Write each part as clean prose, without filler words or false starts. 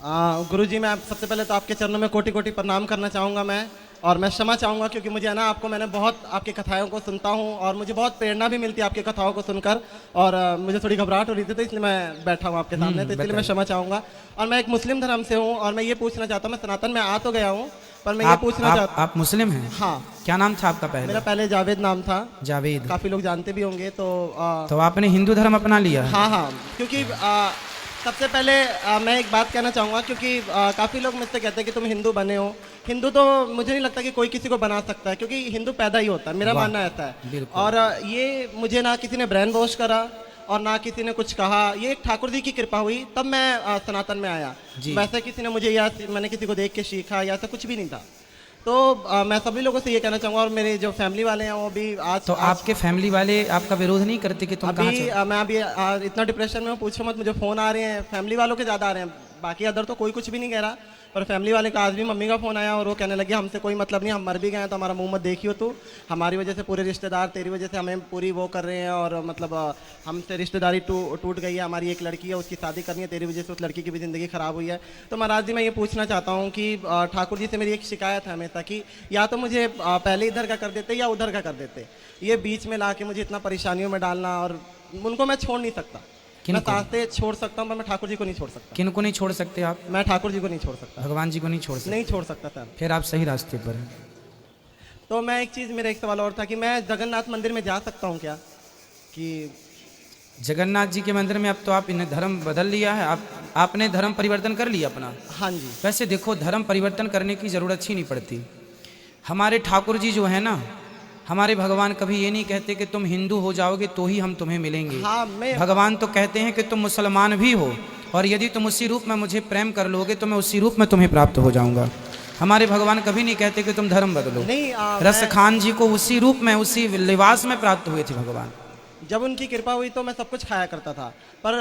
गुरुजी, मैं सबसे पहले तो आपके चरणों में कोटि कोटि प्रणाम करना चाहूँगा मैं, और मैं क्षमा चाहूँगा क्योंकि मुझे है ना, आपको मैंने बहुत आपकी कथाओं को सुनता हूँ और मुझे बहुत प्रेरणा भी मिलती है आपकी कथाओं को सुनकर। और मुझे थोड़ी घबराहट हो रही थी, तो इसलिए मैं बैठा हूँ आपके सामने, तो इसलिए मैं क्षमा चाहूँगा। और मैं एक मुस्लिम धर्म से हूँ और मैं ये पूछना चाहता हूँ, मैं सनातन में आ तो गया हूँ, पर मैं ये पूछना चाहता। आप मुस्लिम हैं? हाँ। क्या नाम था आपका पहले? मेरा पहले जावेद नाम था। जावेद। काफ़ी लोग जानते भी होंगे। तो आपने हिंदू धर्म अपना लिया? हाँ हाँ, क्योंकि सबसे पहले मैं एक बात कहना चाहूँगा, क्योंकि काफ़ी लोग मुझसे कहते हैं कि तुम हिंदू बने हो। हिंदू तो मुझे नहीं लगता कि कोई किसी को बना सकता है, क्योंकि हिंदू पैदा ही होता है, मेरा मानना ऐसा है। और ये मुझे ना किसी ने ब्रेन वॉश करा और ना किसी ने कुछ कहा, ये एक ठाकुर जी की कृपा हुई, तब मैं सनातन में आया। वैसे किसी ने मुझे, या मैंने किसी को देख के सीखा, या ऐसा कुछ भी नहीं था। तो मैं सभी लोगों से ये कहना चाहूँगा, और मेरे जो फैमिली वाले हैं वो भी आज। तो आपके फैमिली वाले आपका विरोध नहीं करते कि तुम कहाँ चले? मैं अभी इतना डिप्रेशन में हूँ, पूछो मत। मुझे फ़ोन आ रहे हैं फैमिली वालों के ज़्यादा आ रहे हैं, बाकी अदर तो कोई कुछ भी नहीं कह रहा, पर फैमिली वाले का आज भी मम्मी का फ़ोन आया और वो कहने लगे हमसे कोई मतलब नहीं, हम मर भी गए हैं तो हमारा मुंह मत देखियो तू, हमारी वजह से पूरे रिश्तेदार तेरी वजह से हमें पूरी वो कर रहे हैं, और मतलब हमसे रिश्तेदारी टूट गई है, हमारी एक लड़की है उसकी शादी करनी है, तेरी वजह से उस लड़की की भी ज़िंदगी ख़राब हुई है। तो महाराज जी, मैं ये पूछना चाहता हूँ कि ठाकुर जी से मेरी एक शिकायत है हमेशा कि या तो मुझे पहले इधर का कर देते या उधर का कर देते, ये बीच में ला के मुझे इतना परेशानियों में डालना, और उनको मैं छोड़ नहीं सकता। मैं सांसें छोड़ सकता हूँ, पर मैं ठाकुर जी को नहीं छोड़ सकता। किन को नहीं छोड़ सकते आप? मैं ठाकुर जी को नहीं छोड़ सकता, भगवान जी को नहीं छोड़ सकते? नहीं छोड़ सकता सर। फिर आप सही रास्ते पर हैं। तो मैं एक चीज़, मेरा एक सवाल और था कि मैं जगन्नाथ मंदिर में जा सकता हूँ क्या? कि जगन्नाथ जी के मंदिर में अब तो आपने धर्म बदल लिया है, आपने धर्म परिवर्तन कर लिया अपना। हाँ जी। वैसे देखो, धर्म परिवर्तन करने की ज़रूरत ही नहीं पड़ती। हमारे ठाकुर जी जो है ना, हमारे भगवान कभी ये नहीं कहते कि तुम हिंदू हो जाओगे तो ही हम तुम्हें मिलेंगे। हाँ, भगवान तो कहते हैं कि तुम मुसलमान भी हो, और यदि तुम उसी रूप में मुझे प्रेम कर लोगे तो मैं उसी रूप में तुम्हें प्राप्त हो जाऊंगा। हमारे भगवान कभी नहीं कहते कि तुम धर्म बदलो। नहीं, रस खान जी को उसी रूप में, उसी लिबास में प्राप्त हुए थे भगवान। जब उनकी कृपा हुई तो मैं सब कुछ खाया करता था, पर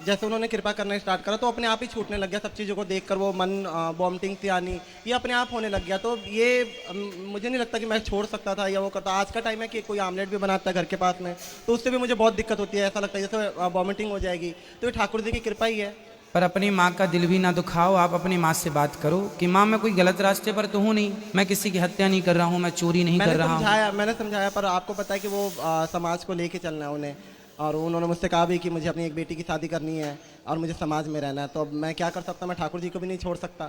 जैसे उन्होंने कृपा करना स्टार्ट करा तो अपने आप ही छूटने लग गया सब चीज़ों को देखकर, वो मन वॉमिटिंग सी आनी, ये अपने आप होने लग गया। तो ये मुझे नहीं लगता कि मैं छोड़ सकता था या वो करता। आज का टाइम है कि कोई आमलेट भी बनाता है घर के पास में, तो उससे भी मुझे बहुत दिक्कत होती है, ऐसा लगता है जैसे वॉमिटिंग हो जाएगी। तो ये ठाकुर जी की कृपा ही है। पर अपनी माँ का दिल भी ना दुखाओ, आप अपनी माँ से बात करो कि माँ मैं कोई गलत रास्ते पर तो हूँ नहीं, मैं किसी की हत्या नहीं कर रहा हूँ, मैं चोरी नहीं कर रहा हूँ। मैंने समझाया, पर आपको पता है कि वो समाज को लेके चलना है उन्हें, और उन्होंने मुझसे कहा भी कि मुझे अपनी एक बेटी की शादी करनी है और मुझे समाज में रहना है, तो अब मैं क्या कर सकता, मैं ठाकुर जी को भी नहीं छोड़ सकता,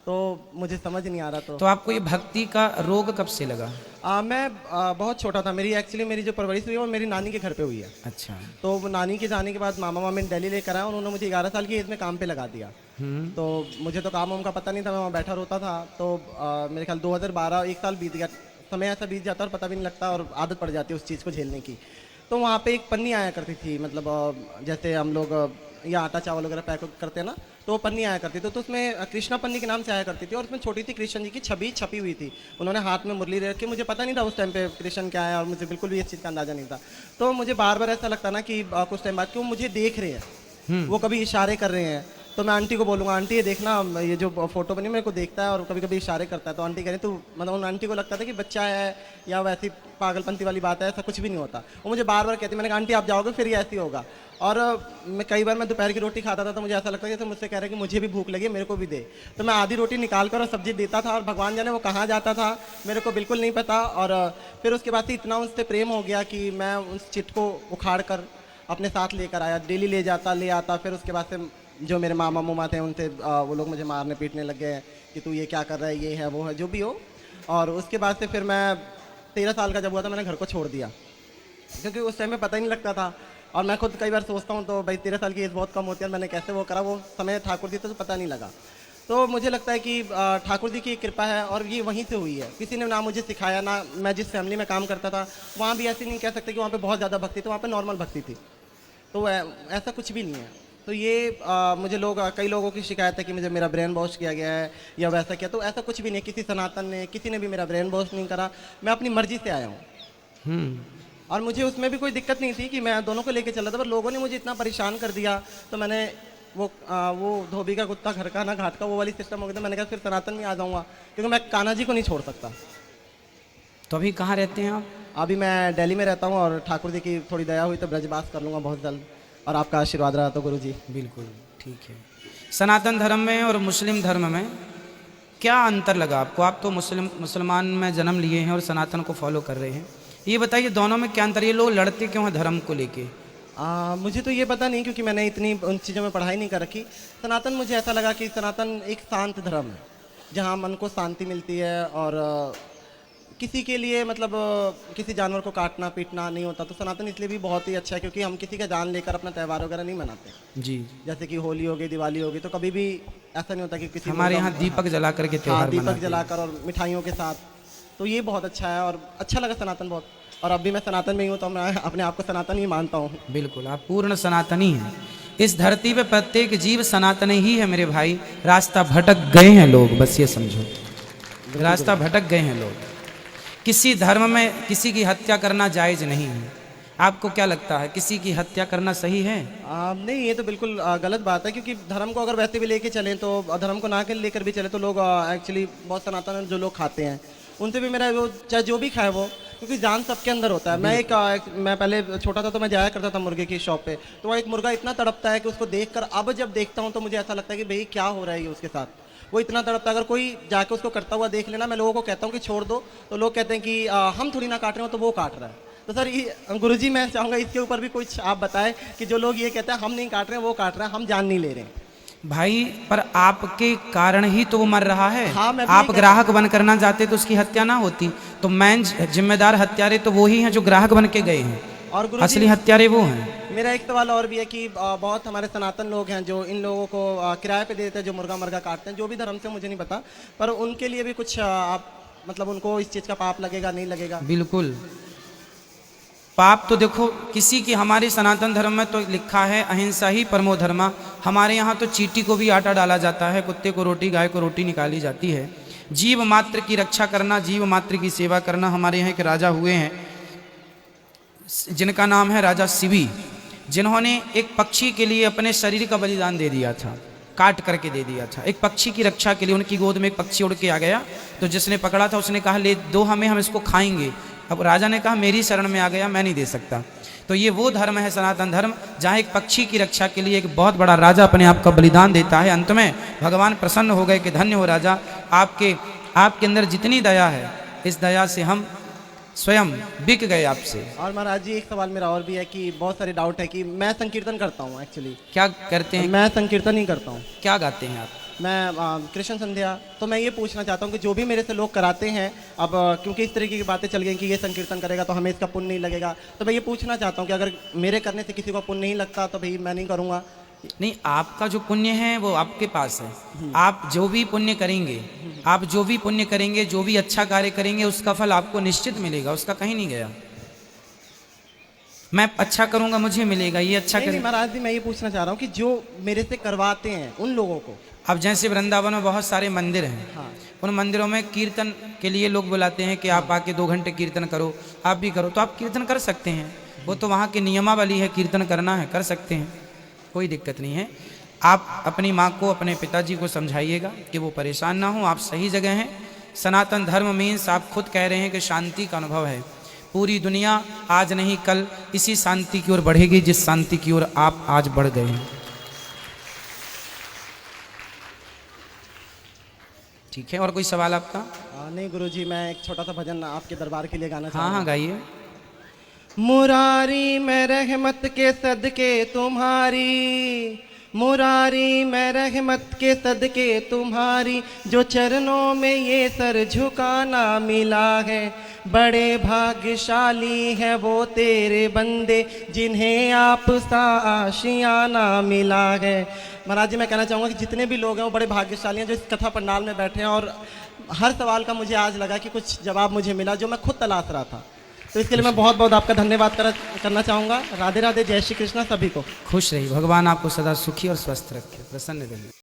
तो मुझे समझ नहीं आ रहा। तो आपको ये भक्ति का रोग कब से लगा? मैं बहुत छोटा था, मेरी जो परवरिश हुई है वो मेरी नानी के घर पे हुई है। अच्छा। तो वो नानी के जाने के बाद मामा मामी दिल्ली लेकर आया, उन्होंने मुझे 11 साल की एज में काम पे लगा दिया। तो मुझे तो काम वाम का पता नहीं था, मैं वहाँ बैठा रोता था। तो मेरे ख्याल 2012, एक साल बीत गया, समय ऐसा बीत जाता और पता भी नहीं लगता, और आदत पड़ जाती है उस चीज़ को झेलने की। तो वहाँ पे एक पन्नी आया करती थी, मतलब जैसे हम लोग या आटा चावल वगैरह पैक करते हैं ना, तो वो पन्नी आया करती थी। तो उसमें कृष्णा पन्नी के नाम से आया करती थी, और उसमें छोटी सी कृष्ण जी की छवि छपी हुई थी। उन्होंने हाथ में मुरली रखी, मुझे पता नहीं था उस टाइम पे कृष्ण क्या है, और मुझे बिल्कुल भी इस चीज़ का अंदाजा नहीं था। तो मुझे बार बार ऐसा लगता ना कि कुछ टाइम बाद कि वो मुझे देख रहे हैं, वो कभी इशारे कर रहे हैं। तो मैं आंटी को बोलूँगा, आंटी ये देखना, ये जो फोटो बनी मेरे को देखता है और कभी कभी इशारे करता है। तो आंटी कह रही, तो मतलब उन आंटी को लगता था कि बच्चा है या वैसी पागलपंती वाली बात है, ऐसा कुछ भी नहीं होता। वो मुझे बार बार कहती, मैंने कहा आंटी आप जाओगे फिर ये ऐसी होगा। और कई बार मैं दोपहर की रोटी खाता था तो मुझे ऐसा लगता था जैसे मुझसे कह रहे कि मुझे भी भूख लगी, मेरे को भी दे। तो मैं आधी रोटी निकाल कर और सब्जी देता था, और भगवान जाने वो कहाँ जाता था मेरे को बिल्कुल नहीं पता। और फिर उसके बाद से इतना उनसे प्रेम हो गया कि मैं उस चिट को उखाड़ कर अपने साथ लेकर आया, डेली ले आता। फिर उसके बाद से जो मेरे मामा मुमा थे उनसे वो लोग मुझे मारने पीटने लग गए कि तू ये क्या कर रहा है, ये है वो है, जो भी हो। और उसके बाद से फिर मैं 13 साल का जब हुआ था मैंने घर को छोड़ दिया, क्योंकि उस टाइम में पता ही नहीं लगता था। और मैं खुद कई बार सोचता हूँ तो भाई 13 साल की एज बहुत कम होती है, मैंने कैसे वो करा, वो समय ठाकुर जी तो पता नहीं लगा। तो मुझे लगता है कि ठाकुर जी की कृपा है, और ये वहीं से हुई है। किसी ने ना मुझे सिखाया, ना मैं जिस फैमिली में काम करता था वहाँ भी ऐसी नहीं कह सकते कि वहाँ पे बहुत ज़्यादा भक्ति थी, वहाँ पे नॉर्मल भक्ति थी। तो ऐसा कुछ भी नहीं है। तो ये मुझे कई लोगों की शिकायत है कि मुझे मेरा ब्रेन वॉश किया गया है या वैसा किया, तो ऐसा कुछ भी नहीं। किसी सनातन ने, किसी ने भी मेरा ब्रेन वॉश नहीं करा, मैं अपनी मर्जी से आया हूँ। और मुझे उसमें भी कोई दिक्कत नहीं थी कि मैं दोनों को लेके चल रहा था, पर लोगों ने मुझे इतना परेशान कर दिया, तो मैंने वो धोबी का कुत्ता घर का ना घाट का, वो वाली सिस्टम हो गया था। मैंने कहा फिर सनातन में आ जाऊँगा, क्योंकि मैं कान्हा जी को नहीं छोड़ सकता। तो अभी कहाँ रहते हैं आप? अभी मैं दिल्ली में रहता हूँ, और ठाकुर जी की थोड़ी दया हुई तो ब्रजवास कर लूँगा बहुत जल्द, और आपका आशीर्वाद रहा तो गुरु जी। बिल्कुल ठीक है। सनातन धर्म में और मुस्लिम धर्म में क्या अंतर लगा आपको? आप तो मुसलमान में जन्म लिए हैं और सनातन को फॉलो कर रहे हैं, ये बताइए दोनों में क्या अंतर? ये लोग लड़ते क्यों हैं धर्म को लेके? मुझे तो ये पता नहीं, क्योंकि मैंने इतनी उन चीज़ों में पढ़ाई नहीं कर रखी। सनातन मुझे ऐसा लगा कि सनातन एक शांत धर्म है, जहाँ मन को शांति मिलती है और किसी के लिए मतलब किसी जानवर को काटना पीटना नहीं होता। तो सनातन इसलिए भी बहुत ही अच्छा है क्योंकि हम किसी का जान लेकर अपना त्यौहार वगैरह नहीं मनाते। जी, जैसे कि होली हो गई, दिवाली हो गई, तो कभी भी ऐसा नहीं होता कि किसी हमारे यहाँ दीपक जला करके हाँ, त्योहार दीपक मनाते हैं। जलाकर और मिठाइयों के साथ। तो ये बहुत अच्छा है और अच्छा लगा सनातन बहुत। और अब भी मैं सनातन में ही हूँ, तो मैं अपने आप को सनातन ही मानता हूँ। बिल्कुल, आप पूर्ण सनातनी हैं। इस धरती पे प्रत्येक जीव सनातन ही है मेरे भाई। रास्ता भटक गए हैं लोग, बस ये समझो, रास्ता भटक गए हैं लोग। किसी धर्म में किसी की हत्या करना जायज़ नहीं है। आपको क्या लगता है, किसी की हत्या करना सही है? नहीं, ये तो बिल्कुल गलत बात है, क्योंकि धर्म को अगर वैसे भी लेके चलें तो धर्म को ना के लेकर भी चले तो लोग एक्चुअली बहुत सनातन जो लोग खाते हैं उनसे भी मेरा वो चाहे जो भी खाए वो, क्योंकि जान सबके अंदर होता है। मैं पहले छोटा था तो मैं जाया करता था मुर्गे की शॉप पे, तो वहाँ एक मुर्गा इतना तड़पता है कि उसको देखकर अब जब देखता हूँ तो मुझे ऐसा लगता है कि भाई क्या हो रहा है ये उसके साथ। वो इतना तड़पता है, अगर कोई जाके उसको करता हुआ देख लेना, मैं लोगों को कहता हूँ कि छोड़ दो, तो लोग कहते हैं कि हम थोड़ी ना काट रहे हो, तो वो काट रहा है। तो सर ये गुरुजी, मैं चाहूँगा इसके ऊपर भी कुछ आप बताएं कि जो लोग ये कहते हैं हम नहीं काट रहे हैं, वो काट रहे हैं, हम जान नहीं ले रहे हैं। भाई पर आपके कारण ही तो वो मर रहा है। हाँ, मैं भी आप यही ग्राहक बन करना चाहते तो उसकी हत्या ना होती। तो मेन जिम्मेदार हत्यारे तो वो ही हैं जो ग्राहक बन के गए हैं, और गुरुजी असली हत्यारे वो हैं। मेरा एक सवाल और भी है कि बहुत हमारे सनातन लोग हैं जो इन लोगों को किराए पे देते हैं, जो मुर्गा मर्गा काटते हैं, जो भी धर्म से मुझे नहीं पता, पर उनके लिए भी कुछ आप मतलब उनको इस चीज़ का पाप लगेगा नहीं लगेगा? बिल्कुल पाप तो देखो किसी की, हमारे सनातन धर्म में तो लिखा है अहिंसा ही परमो धर्मा। हमारे यहाँ तो चींटी को भी आटा डाला जाता है, कुत्ते को रोटी, गाय को रोटी निकाली जाती है। जीव मात्र की रक्षा करना, जीव मात्र की सेवा करना। हमारे यहाँ एक राजा हुए हैं जिनका नाम है राजा शिवी, जिन्होंने एक पक्षी के लिए अपने शरीर का बलिदान दे दिया था, काट करके दे दिया था। एक पक्षी की रक्षा के लिए उनकी गोद में एक पक्षी उड़ के आ गया, तो जिसने पकड़ा था उसने कहा ले दो हमें, हम इसको खाएंगे। अब राजा ने कहा मेरी शरण में आ गया, मैं नहीं दे सकता। तो ये वो धर्म है सनातन धर्म, जहाँ एक पक्षी की रक्षा के लिए एक बहुत बड़ा राजा अपने आप का बलिदान देता है। अंत में भगवान प्रसन्न हो गए कि धन्य हो राजा, आपके अंदर जितनी दया है, इस दया से हम स्वयं बिक गए आपसे। और महाराज जी एक सवाल मेरा और भी है कि बहुत सारे डाउट है कि मैं संकीर्तन करता हूँ। एक्चुअली क्या करते हैं? मैं संकीर्तन ही करता हूँ। क्या गाते हैं आप? मैं कृष्ण संध्या। तो मैं ये पूछना चाहता हूँ कि जो भी मेरे से लोग कराते हैं, अब क्योंकि इस तरीके की बातें चल गई कि ये संकीर्तन करेगा तो हमें इसका पुण्य नहीं लगेगा, तो मैं ये पूछना चाहता हूँ कि अगर मेरे करने से किसी को पुण्य नहीं लगता तो भाई मैं नहीं करूँगा। नहीं, आपका जो पुण्य है वो आपके पास है। आप जो भी पुण्य करेंगे, आप जो भी पुण्य करेंगे, जो भी अच्छा कार्य करेंगे, उसका फल आपको निश्चित मिलेगा, उसका कहीं नहीं गया। मैं अच्छा करूंगा मुझे मिलेगा, ये अच्छा नहीं, करें। महाराज जी मैं ये पूछना चाह रहा हूँ कि जो मेरे से करवाते हैं उन लोगों को, अब जैसे वृंदावन में बहुत सारे मंदिर हैं, हाँ, उन मंदिरों में कीर्तन के लिए लोग बुलाते हैं कि आप आके 2 घंटे कीर्तन करो, आप भी करो, तो आप कीर्तन कर सकते हैं। वो तो वहाँ की नियमावली है, कीर्तन करना है, कर सकते हैं, कोई दिक्कत नहीं है। आप अपनी माँ को, अपने पिताजी को समझाइएगा कि वो परेशान ना हो, आप सही जगह हैं। सनातन धर्म मीन्स आप खुद कह रहे हैं कि शांति का अनुभव है। पूरी दुनिया आज नहीं कल इसी शांति की ओर बढ़ेगी जिस शांति की ओर आप आज बढ़ गए हैं। ठीक है, और कोई सवाल आपका? नहीं गुरुजी, मैं एक छोटा सा भजन आपके दरबार के लिए गाना चाहता हूँ। हाँ गाइए। मुरारी मैं रहमत के सदके तुम्हारी, मुरारी मैं रहमत के सदके तुम्हारी, जो चरणों में ये सर झुकाना मिला है, बड़े भाग्यशाली है वो तेरे बंदे जिन्हें आप सा आशियाना मिला है। महाराज जी मैं कहना चाहूँगा कि जितने भी लोग हैं वो बड़े भाग्यशाली हैं जो इस कथा पंडाल में बैठे हैं, और हर सवाल का मुझे आज लगा कि कुछ जवाब मुझे मिला जो मैं खुद तलाश रहा था। तो इसके लिए मैं बहुत बहुत आपका धन्यवाद करना चाहूँगा। राधे राधे, जय श्री कृष्णा सभी को। खुश रहिए, भगवान आपको सदा सुखी और स्वस्थ रखे, प्रसन्न रहिए।